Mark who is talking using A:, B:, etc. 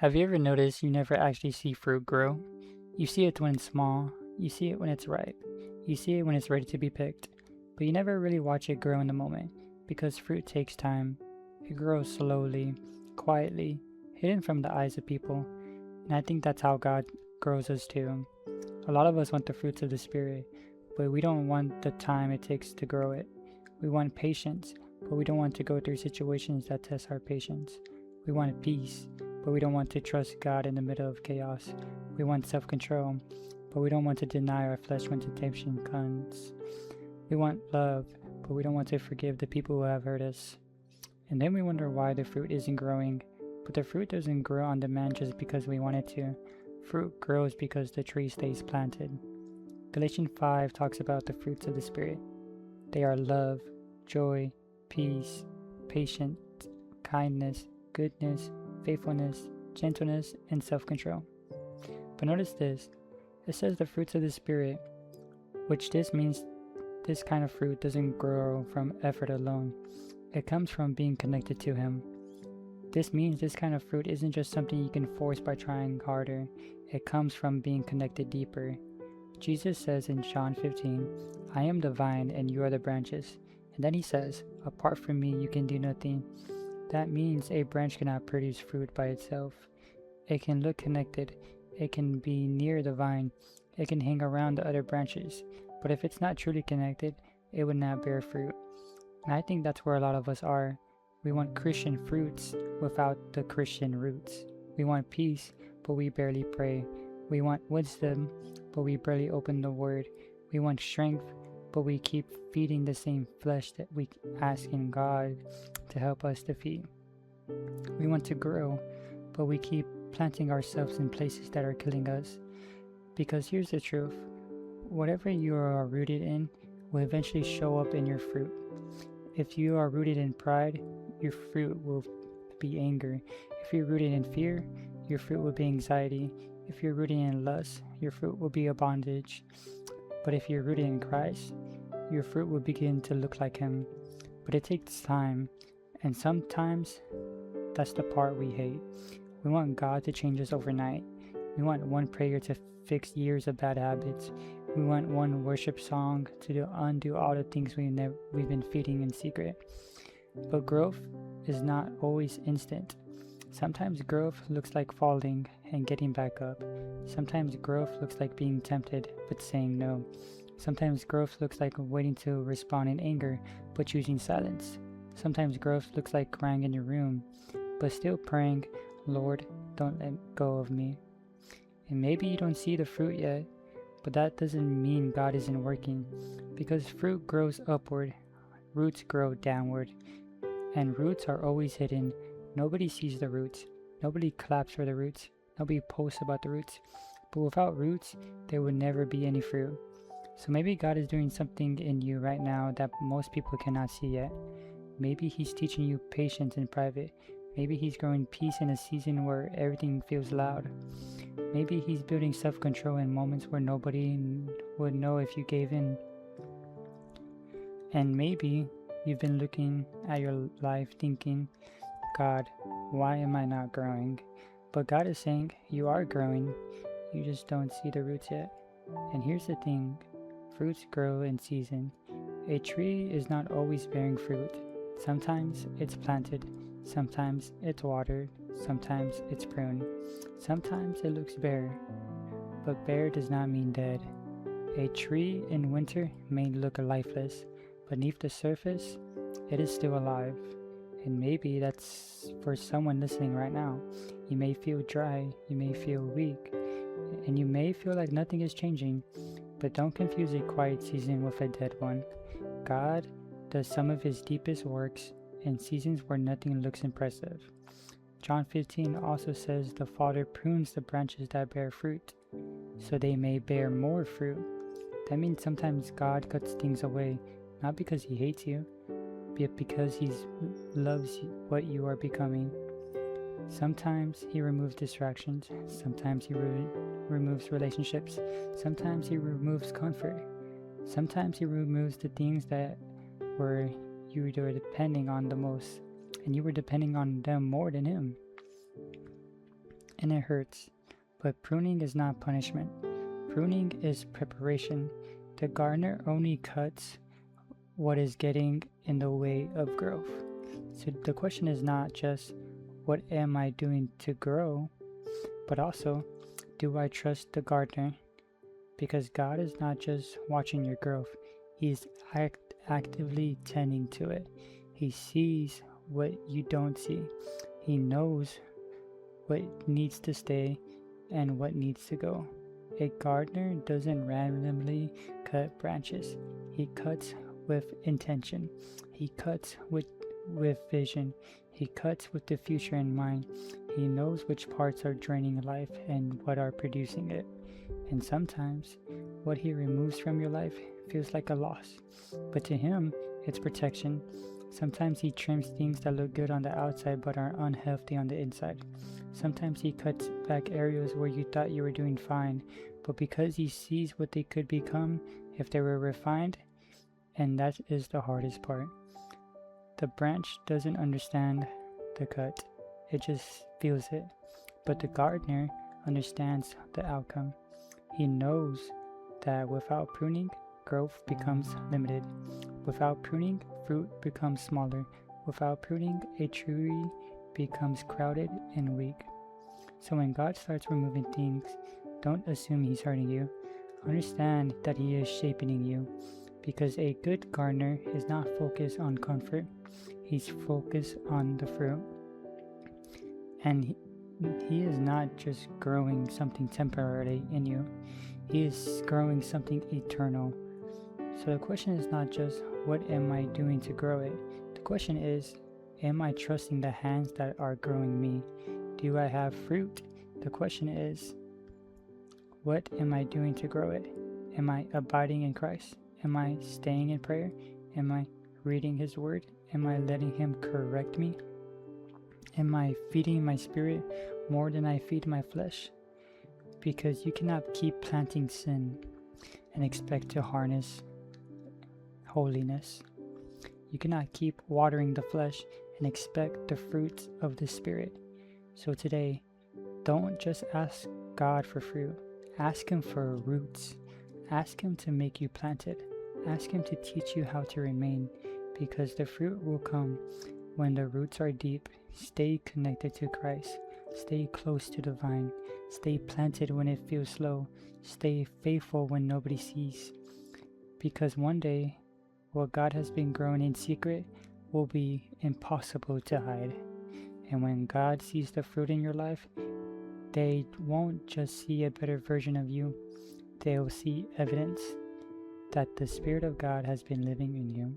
A: Have you ever noticed you never actually see fruit grow? You see it when it's small, you see it when it's ripe, you see it when it's ready to be picked, but you never really watch it grow in the moment because fruit takes time. It grows slowly, quietly, hidden from the eyes of people, and I think that's how God grows us too. A lot of us want the fruits of the Spirit, but we don't want the time it takes to grow it. We want patience, but we don't want to go through situations that test our patience. We want peace, but we don't want to trust God in the middle of chaos. We want self-control, but we don't want to deny our flesh when temptation comes. We want love, but we don't want to forgive the people who have hurt us. And then we wonder why the fruit isn't growing. But the fruit doesn't grow on demand just because we want it to. Fruit grows because the tree stays planted. Galatians 5 talks about the fruits of the Spirit. They are love, joy, peace, patience, kindness, goodness, faithfulness, gentleness, and self-control. But notice this. It says the fruits of the Spirit, which this means this kind of fruit doesn't grow from effort alone. It comes from being connected to Him. This means this kind of fruit isn't just something you can force by trying harder. It comes from being connected deeper. Jesus says in John 15, I am the vine and you are the branches. And then He says, apart from me you can do nothing. That means a branch cannot produce fruit by itself. It can look connected. It can be near the vine. It can hang around the other branches. But if it's not truly connected, it would not bear fruit. And I think that's where a lot of us are. We want Christian fruits without the Christian roots. We want peace, but we barely pray. We want wisdom, but we barely open the word. We want strength, but we keep feeding the same flesh that we asking God to help us defeat. We want to grow, but we keep planting ourselves in places that are killing us. Because here's the truth. Whatever you are rooted in will eventually show up in your fruit. If you are rooted in pride, your fruit will be anger. If you're rooted in fear, your fruit will be anxiety. If you're rooted in lust, your fruit will be a bondage. But if you're rooted in Christ, your fruit will begin to look like Him. But it takes time, and sometimes that's the part we hate. We want God to change us overnight. We want one prayer to fix years of bad habits. We want one worship song to undo all the things we've been feeding in secret. But growth is not always instant. Sometimes growth looks like falling and getting back up. Sometimes growth looks like being tempted but saying no. Sometimes growth looks like waiting to respond in anger but choosing silence. Sometimes growth looks like crying in your room but still praying, Lord, don't let go of me. And maybe you don't see the fruit yet, but that doesn't mean God isn't working, because fruit grows upward, roots grow downward, and roots are always hidden. Nobody sees the roots, nobody claps for the roots, nobody posts about the roots, but without roots, there would never be any fruit. So maybe God is doing something in you right now that most people cannot see yet. Maybe He's teaching you patience in private. Maybe He's growing peace in a season where everything feels loud. Maybe He's building self-control in moments where nobody would know if you gave in. And maybe you've been looking at your life thinking, God, why am I not growing? But God is saying, you are growing. You just don't see the roots yet. And here's the thing, fruits grow in season. A tree is not always bearing fruit. Sometimes it's planted. Sometimes it's watered, sometimes it's pruned, sometimes it looks bare, but bare does not mean dead. A tree in winter may look lifeless, but beneath the surface, it is still alive. And maybe that's for someone listening right now. You may feel dry, you may feel weak, and you may feel like nothing is changing, but don't confuse a quiet season with a dead one. God does some of His deepest works in seasons where nothing looks impressive. John 15 also says the Father prunes the branches that bear fruit, so they may bear more fruit. That means sometimes God cuts things away, not because He hates you, but because He loves what you are becoming. Sometimes He removes distractions, sometimes He removes relationships, sometimes He removes comfort, sometimes He removes the things that were you were depending on the most, and you were depending on them more than Him. and it hurts. But pruning is not punishment. Pruning is preparation. The gardener only cuts what is getting in the way of growth. So the question is not just, what am I doing to grow? But also, do I trust the gardener? Because God is not just watching your growth, He's actively tending to it. He sees what you don't see. He knows what needs to stay and what needs to go. A gardener doesn't randomly cut branches. He cuts with intention. He cuts with vision. He cuts with the future in mind. He knows which parts are draining life and what are producing it. And sometimes what He removes from your life feels like a loss, but to Him it's protection. Sometimes He trims things that look good on the outside but are unhealthy on the inside. Sometimes He cuts back areas where you thought you were doing fine, but because He sees what they could become if they were refined. And that is the hardest part. The branch doesn't understand the cut, it just feels it. But the gardener understands the outcome. He knows that without pruning, growth becomes limited. Without pruning, fruit becomes smaller. Without pruning, a tree becomes crowded and weak. So when God starts removing things, don't assume He's hurting you. Understand that He is shaping you, because a good gardener is not focused on comfort. He's focused on the fruit. And he is not just growing something temporarily in you. He is growing something eternal. So the question is not just, what am I doing to grow it? The question is, am I trusting the hands that are growing me? Do I have fruit? The question is, what am I doing to grow it? Am I abiding in Christ? Am I staying in prayer? Am I reading His Word? Am I letting Him correct me? Am I feeding my spirit more than I feed my flesh? Because you cannot keep planting sin and expect to harness holiness. You cannot keep watering the flesh and expect the fruits of the Spirit. So today, don't just ask God for fruit. Ask Him for roots. Ask Him to make you planted. Ask Him to teach you how to remain, because the fruit will come when the roots are deep. Stay connected to Christ. Stay close to the vine. Stay planted when it feels slow. Stay faithful when nobody sees. Because one day, what God has been growing in secret will be impossible to hide. And when God sees the fruit in your life, they won't just see a better version of you. They'll see evidence that the Spirit of God has been living in you.